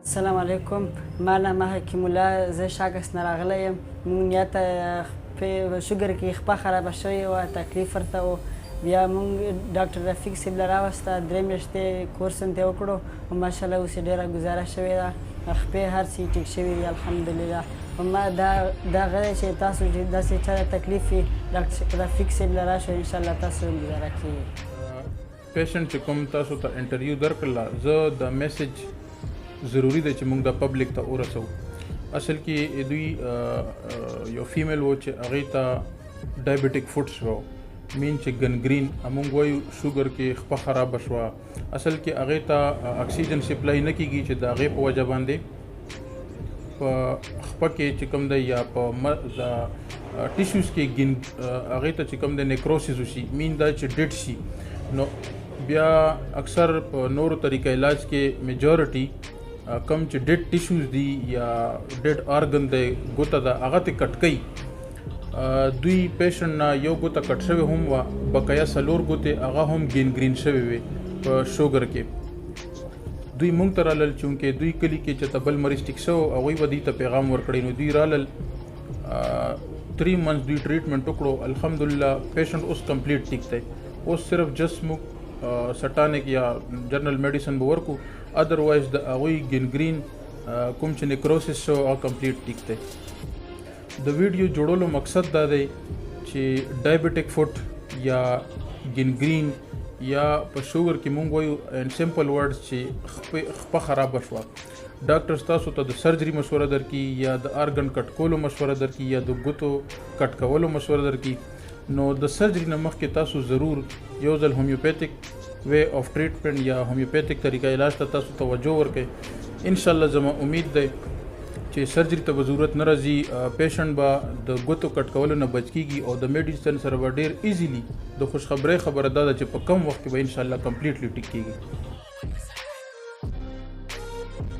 السلام علیکم. ما نامه حکیم الله، زه شاګست نه راغلی یم. مونږ نیته په شوګر کې خپه خرابه شوې وه، تکلیف ورته و. بیا مونږ ډاکټر رفیق صاحب له راوسته 3 میاشتې کورس ته وکړو او ماشاءالله اوس یې ډېره ګزاره شوې ده. خپې هر څه ټیک شوي دي الحمدلله. ما دغه دی چې تاسو چې داسې چا ته تکلیف وي ډاکټر رفیق صاحب له راشئ، انشاءالله تاسو ګزاره کېږي. پیشنټ چې کوم تاسو ته انټرویو درکړله، زه د میسج ضروری دی چې موږ د پبلک ته ورسو. اصل کې دوی یو فیمیل و چې هغې ته ډایبټیک فوډس و، مین چې ګنګرین موږ وایو شوګر کې خپه خرابه شوه. اصل کې هغې ته اکسیجن سپلای نه کېږي چې د هغې په وجه باندې په خپه کې چې کوم دی یا په ټیشوز کې هغې ته چې کوم دی نیکروسس وشي، مین دا چې ډیډ شي. نو بیا اکثر په نورو طریقه علاج کې میجورټي کم چې ډیډ ټیشوز دي یا ډیډ آرګن دی ګوته ده هغه ته کټ کوي. دوی پیشنټ نه یو ګوته کټ شوې هم وه، بقایا 4 ګوتې هغه هم ګینګرین شوې وې په شوګر کې. دوی مونږ ته رالل چونکې دوی کلي کې چې ته بل مریض ټیک شو هغوی به دوی ته پیغام ورکړی. نو دوی رالل 3 منث دوی ټریټمنټ وکړو، الحمدلله پیشنټ اوس کمپلیټ ټیک دی. اوس صرف جسٹ موږ سټانک یا جنرل میډیسن به ورکو، ادروایز د هغوی ګینګرین کوم چې نیکروسس شو هغه کمپلیټ ټیک دی. د ویډیو جوړولو مقصد دا دی چې ډایبټیک فوټ یا ګینګرین یا په شوګر کې مونږ وایو ان سمپل ورډز چې خپه خرابه شوه، ډاکټر تاسو ته د سرجري مشوره درکړي یا د آرګن کټ کولو مشوره درکړي یا د ګوتو کټ کولو مشوره درکړي. نو د سرجري نه مخکې تاسو ضرور یو ځل هومیوپیتھک وے آف ټریټمنټ یا هومیوپیتھک طریقه علاج ته تاسو توجه ورکړئ. انشاءالله زما امید دی چې سرجري ته به ضرورت نه راځي، پیشنټ به د ګوتو کټ کولو نه بچ کېږي او د میډیسن سره به ډېر ایزیلی د خوشخبرۍ خبره دا ده چې په کم وخت کې به انشاءالله کمپلیټلی ټیک کېږي.